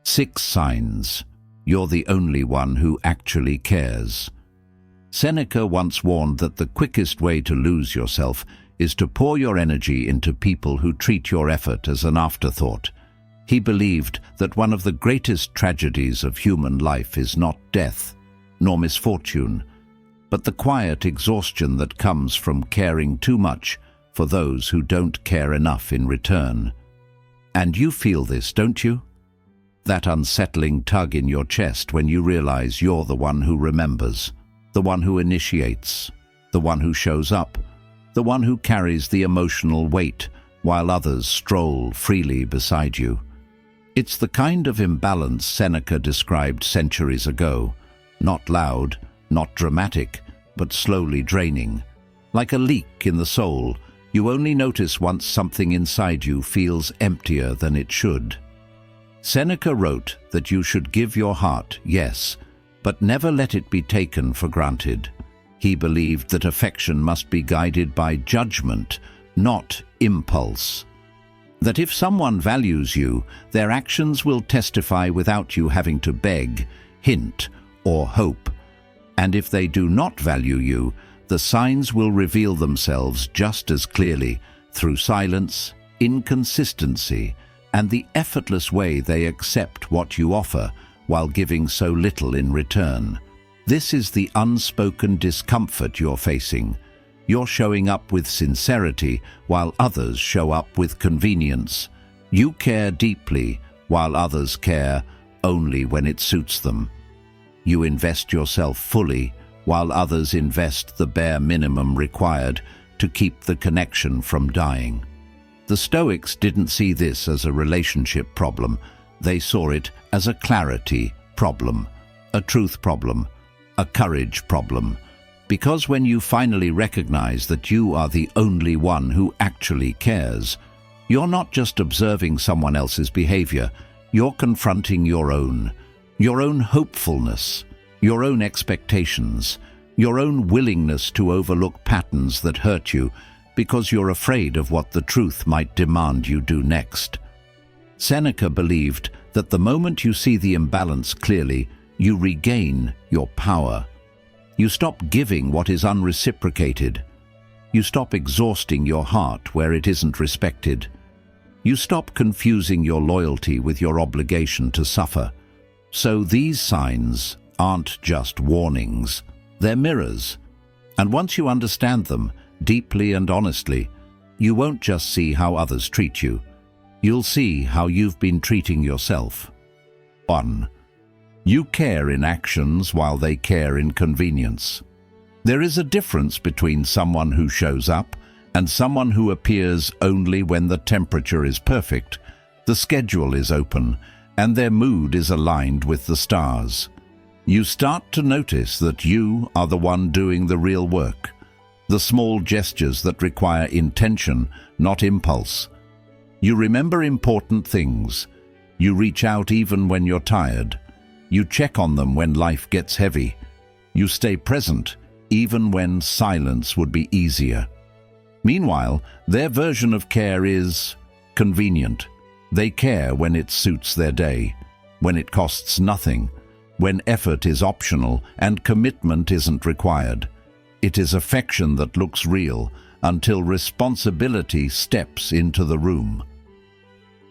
6 signs you're the only one who actually cares. Seneca once warned that the quickest way to lose yourself is to pour your energy into people who treat your effort as an afterthought. He believed that one of the greatest tragedies of human life is not death, nor misfortune, but the quiet exhaustion that comes from caring too much for those who don't care enough in return. And you feel this, don't you? That unsettling tug in your chest when you realize you're the one who remembers, the one who initiates, the one who shows up, the one who carries the emotional weight while others stroll freely beside you. It's the kind of imbalance Seneca described centuries ago, not loud, not dramatic, but slowly draining. Like a leak in the soul, you only notice once something inside you feels emptier than it should. Seneca wrote that you should give your heart, yes, but never let it be taken for granted. He believed that affection must be guided by judgment, not impulse. That if someone values you, their actions will testify without you having to beg, hint, or hope. And if they do not value you, the signs will reveal themselves just as clearly through silence, inconsistency, and the effortless way they accept what you offer while giving so little in return. This is the unspoken discomfort you're facing. You're showing up with sincerity while others show up with convenience. You care deeply while others care only when it suits them. You invest yourself fully while others invest the bare minimum required to keep the connection from dying. The Stoics didn't see this as a relationship problem. They saw it as a clarity problem, a truth problem, a courage problem. Because when you finally recognize that you are the only one who actually cares, you're not just observing someone else's behavior, you're confronting your own hopefulness, your own expectations, your own willingness to overlook patterns that hurt you because you're afraid of what the truth might demand you do next. Seneca believed that the moment you see the imbalance clearly, you regain your power. You stop giving what is unreciprocated. You stop exhausting your heart where it isn't respected. You stop confusing your loyalty with your obligation to suffer. So these signs aren't just warnings, they're mirrors. And once you understand them, deeply and honestly, you won't just see how others treat you. You'll see how you've been treating yourself. 1. You care in actions while they care in convenience. There is a difference between someone who shows up and someone who appears only when the temperature is perfect, the schedule is open, and their mood is aligned with the stars. You start to notice that you are the one doing the real work, the small gestures that require intention, not impulse. You remember important things. You reach out even when you're tired. You check on them when life gets heavy. You stay present even when silence would be easier. Meanwhile, their version of care is convenient. They care when it suits their day, when it costs nothing, when effort is optional and commitment isn't required. It is affection that looks real until responsibility steps into the room.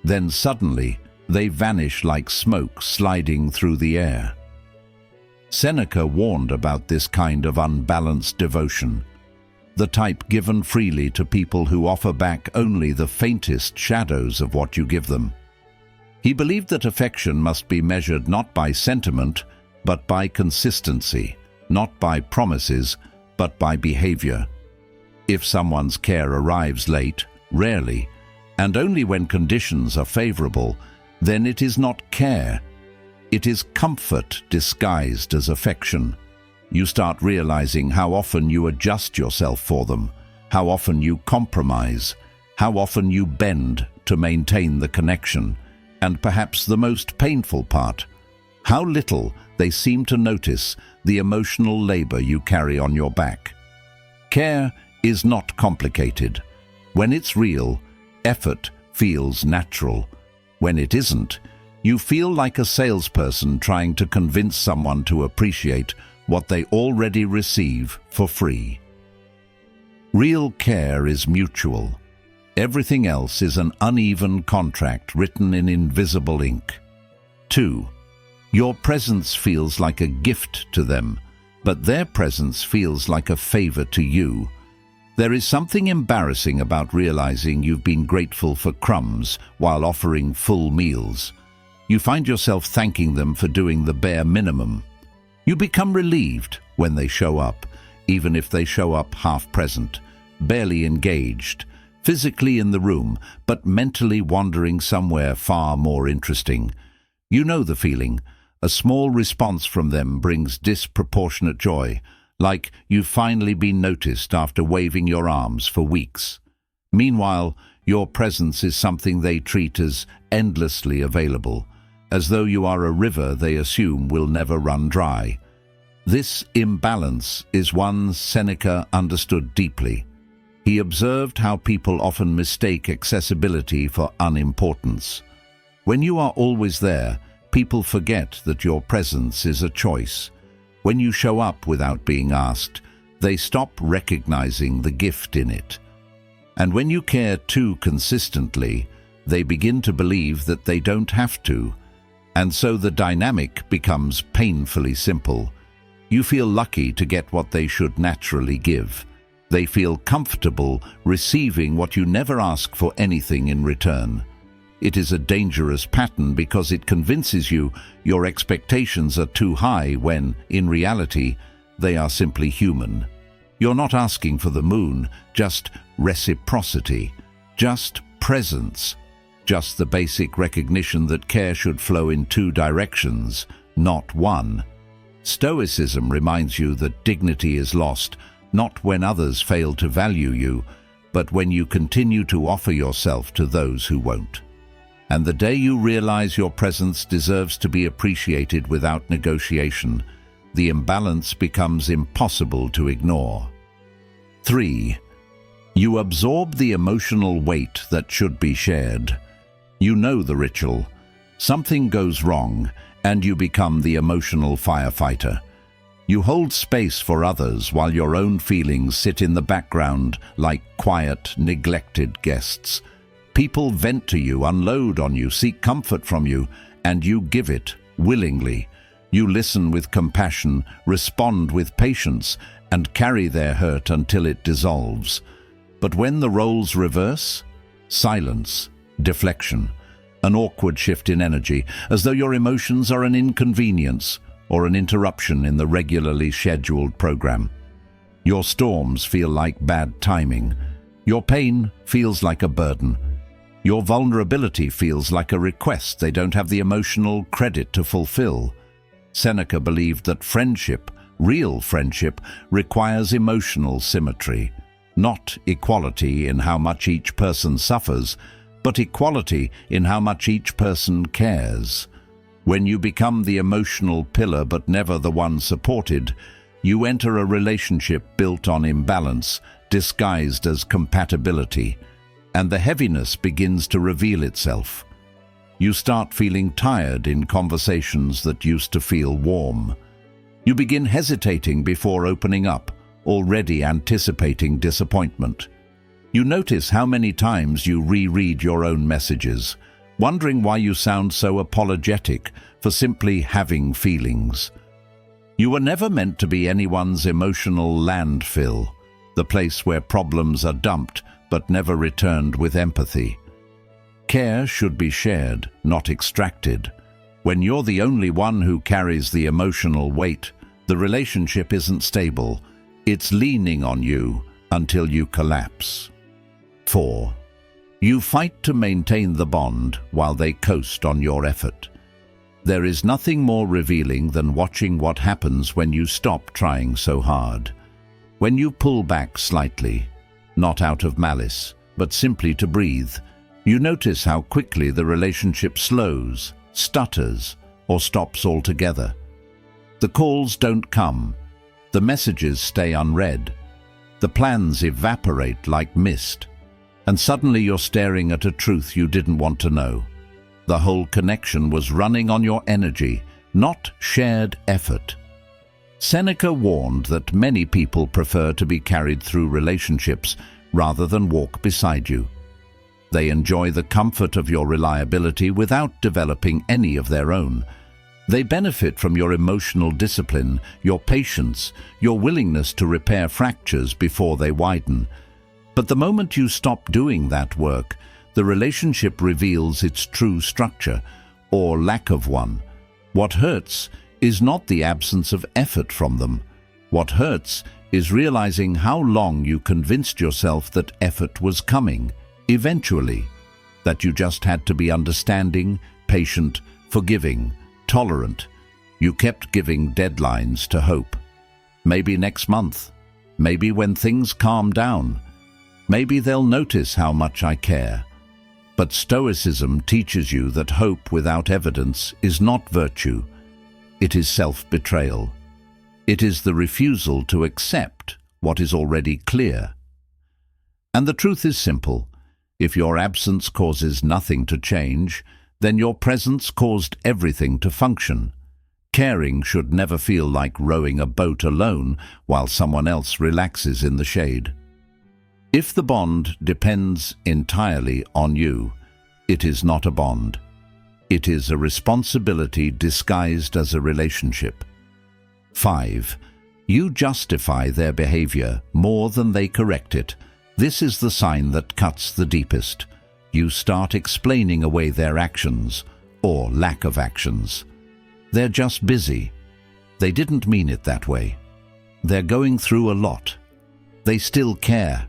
Then suddenly, they vanish like smoke sliding through the air. Seneca warned about this kind of unbalanced devotion, the type given freely to people who offer back only the faintest shadows of what you give them. He believed that affection must be measured not by sentiment, but by consistency, not by promises, but by behavior. If someone's care arrives late, rarely, and only when conditions are favorable, then it is not care. It is comfort disguised as affection. You start realizing how often you adjust yourself for them, how often you compromise, how often you bend to maintain the connection, and perhaps the most painful part, how little they seem to notice the emotional labor you carry on your back. Care is not complicated. When it's real, effort feels natural. When it isn't, You feel like a salesperson trying to convince someone to appreciate what they already receive for free. Real care is mutual. Everything else is an uneven contract written in invisible ink. 2. Your presence feels like a gift to them, but their presence feels like a favor to you. There is something embarrassing about realizing you've been grateful for crumbs while offering full meals. You find yourself thanking them for doing the bare minimum. You become relieved when they show up, even if they show up half-present, barely engaged, physically in the room, but mentally wandering somewhere far more interesting. You know the feeling. A small response from them brings disproportionate joy, like you've finally been noticed after waving your arms for weeks. Meanwhile, your presence is something they treat as endlessly available, as though you are a river they assume will never run dry. This imbalance is one Seneca understood deeply. He observed how people often mistake accessibility for unimportance. When you are always there, people forget that your presence is a choice. When you show up without being asked, they stop recognizing the gift in it. And when you care too consistently, they begin to believe that they don't have to. And so the dynamic becomes painfully simple. You feel lucky to get what they should naturally give. They feel comfortable receiving what you never ask for anything in return. It is a dangerous pattern because it convinces you your expectations are too high when, in reality, they are simply human. You're not asking for the moon, just reciprocity, just presence, just the basic recognition that care should flow in two directions, not one. Stoicism reminds you that dignity is lost, not when others fail to value you, but when you continue to offer yourself to those who won't. And the day you realize your presence deserves to be appreciated without negotiation, the imbalance becomes impossible to ignore. 3. You absorb the emotional weight that should be shared. You know the ritual. Something goes wrong, and you become the emotional firefighter. You hold space for others while your own feelings sit in the background like quiet, neglected guests. People vent to you, unload on you, seek comfort from you, and you give it willingly. You listen with compassion, respond with patience, and carry their hurt until it dissolves. But when the roles reverse, silence, deflection, an awkward shift in energy, as though your emotions are an inconvenience or an interruption in the regularly scheduled program. Your storms feel like bad timing. Your pain feels like a burden. Your vulnerability feels like a request they don't have the emotional credit to fulfill. Seneca believed that friendship, real friendship, requires emotional symmetry, not equality in how much each person suffers, but equality in how much each person cares. When you become the emotional pillar but never the one supported, you enter a relationship built on imbalance, disguised as compatibility, and the heaviness begins to reveal itself. You start feeling tired in conversations that used to feel warm. You begin hesitating before opening up, already anticipating disappointment. You notice how many times you reread your own messages, wondering why you sound so apologetic for simply having feelings. You were never meant to be anyone's emotional landfill, the place where problems are dumped but never returned with empathy. Care should be shared, not extracted. When you're the only one who carries the emotional weight, the relationship isn't stable. It's leaning on you until you collapse. 4. You fight to maintain the bond while they coast on your effort. There is nothing more revealing than watching what happens when you stop trying so hard. When you pull back slightly, not out of malice, but simply to breathe, you notice how quickly the relationship slows, stutters, or stops altogether. The calls don't come. The messages stay unread. The plans evaporate like mist. And suddenly you're staring at a truth you didn't want to know. The whole connection was running on your energy, not shared effort. Seneca warned that many people prefer to be carried through relationships rather than walk beside you. They enjoy the comfort of your reliability without developing any of their own. They benefit from your emotional discipline, your patience, your willingness to repair fractures before they widen. But the moment you stop doing that work, the relationship reveals its true structure, or lack of one. What hurts is not the absence of effort from them. What hurts is realizing how long you convinced yourself that effort was coming, eventually, that you just had to be understanding, patient, forgiving, tolerant. You kept giving deadlines to hope. Maybe next month. Maybe when things calm down. Maybe they'll notice how much I care. But Stoicism teaches you that hope without evidence is not virtue. It is self-betrayal. It is the refusal to accept what is already clear. And the truth is simple. If your absence causes nothing to change, then your presence caused everything to function. Caring should never feel like rowing a boat alone while someone else relaxes in the shade. If the bond depends entirely on you, it is not a bond. It is a responsibility disguised as a relationship. 5. You justify their behavior more than they correct it. This is the sign that cuts the deepest. You start explaining away their actions, or lack of actions. They're just busy. They didn't mean it that way. They're going through a lot. They still care.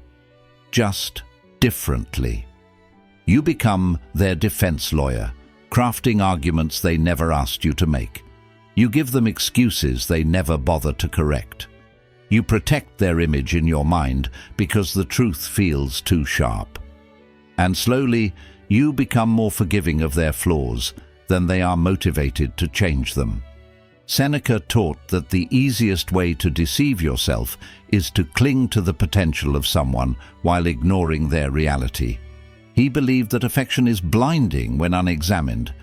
Just differently. You become their defense lawyer, crafting arguments they never asked you to make. You give them excuses they never bother to correct. You protect their image in your mind because the truth feels too sharp. And slowly, you become more forgiving of their flaws than they are motivated to change them. Seneca taught that the easiest way to deceive yourself is to cling to the potential of someone while ignoring their reality. He believed that affection is blinding when unexamined,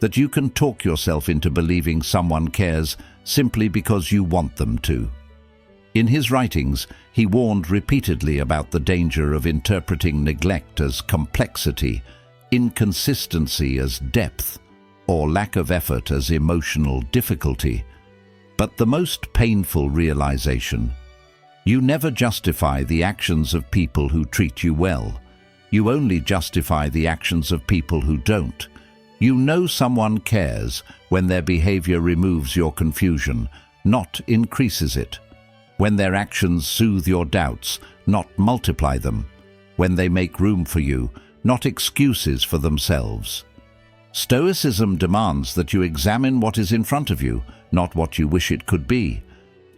that you can talk yourself into believing someone cares simply because you want them to. In his writings, he warned repeatedly about the danger of interpreting neglect as complexity, inconsistency as depth, or lack of effort as emotional difficulty. But the most painful realization: you never justify the actions of people who treat you well. You only justify the actions of people who don't. You know someone cares when their behavior removes your confusion, not increases it. When their actions soothe your doubts, not multiply them. When they make room for you, not excuses for themselves. Stoicism demands that you examine what is in front of you, not what you wish it could be.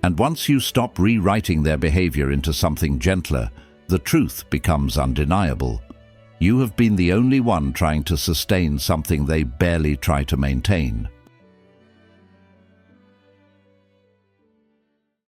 And once you stop rewriting their behavior into something gentler, the truth becomes undeniable. You have been the only one trying to sustain something they barely try to maintain.